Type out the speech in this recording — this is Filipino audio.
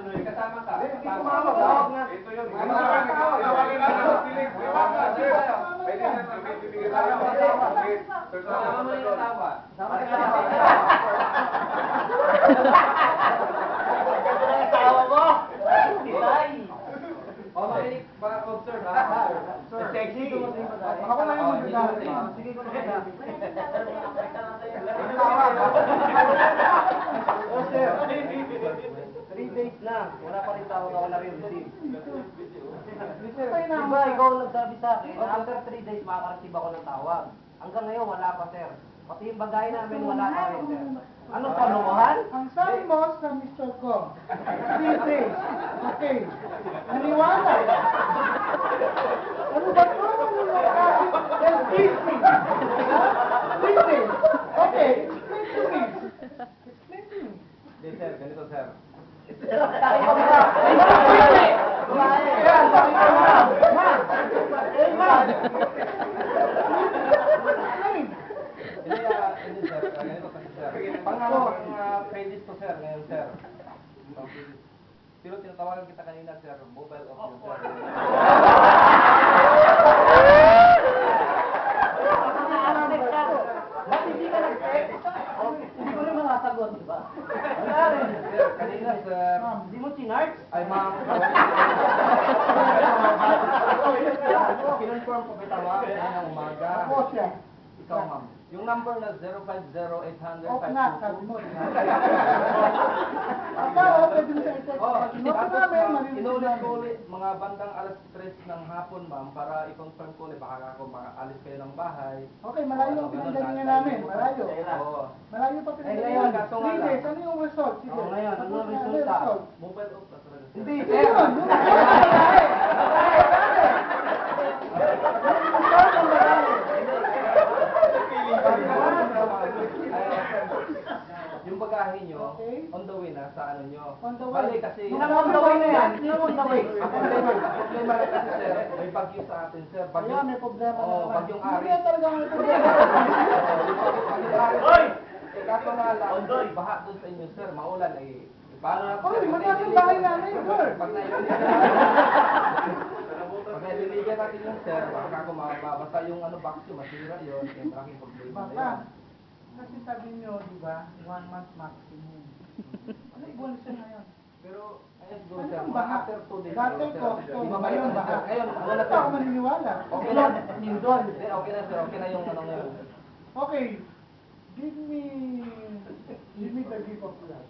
Kasama ka. Ito yun. Pwede na bibigyan tayo. Kasama mo yung tawa. Tawa mo! Okay, para observe ha. Sexy. Ako na yung magdadari. Sige ko na kaya. Oh, sir. 3 days lang. Wala pa rin tawag ako na rin receive. Diba, ikaw ang nagsabi sa akin, after 3 days makaka-receive ako ng tawag. Hanggang ngayon, wala pa, sir. Pati yung bagay namin, wala pa rin, sir. Anong paluhan? Ang sabi mo sa Mr. Ko, 3 days. Okay. Naniwala. Ano ba ito? Well, 3 days. 3 days. Okay. Explain to me. Explain to me. Hindi sir, ganito sir. Hindi sir, ganito kasi sir. Credits to sir, ngayon sir. Pero tinatawagan kita kanina sir, mobile off yun sir. Ba't hindi ka nag-text? Hindi ko rin makasagot, di ba? Wala rin. Sir, kanina sir. Hindi mo chinarts? Ay ma'am. Kinonfirm ko kita ma'am, kanina umaga. Ako siya. Ikaw ma'am. Yung number na 050-800-522. Off na, sabi mo. Akala, pwede mo siya i-text. Oh, Note namin, marinig inulit ko namin. ulit mga bandang alas 3 ng hapon ma'am para i-confirm ko ulit baka ako makaalis kayo ng bahay. Okay, malayo ang pinanggalingan namin. Malayo. Oo. Malayo pa ngayon, pinanggalingan. kaso nga 3 lang. days, ano yung result? Sige. Oo, ngayon, ano Tapos ang na, resulta? result? Mobile off na talaga. Hindi, Hindi sir. yun. Yung bagahe nyo, Okay. on the way na sa ano nyo. On the way. Bali kasi, Yung on the way na yan. Yung on the way. problema lang kasi sir, may bagyo sa atin sir. Kaya may problema na Oo, naman. bagyong ari. Hindi yan talaga may problema. Hoy! Eh, kaso nga lang, baha doon sa inyo sir, maulan eh. Paano na Hoy, mataas ang bahay namin, sir. Pag naililigan natin yung sir, baka ako mabasa yung ano box yun, masira yun, eh malaking problema na Baka. yun. Kasi sabi nyo, di ba, 1 month maximum. Ano buwan siya ngayon? Pero, ayun siguro Ano sir, ang mga baha? after 2 days. Dati siguro, sir. custom, Di ba ngayon baha. Ngayon, Ano wala pa ako sir. maniniwala? Okay na, Lindol. Okay na sir, okay na yung ano ngayon. Okay, give me the gift of love.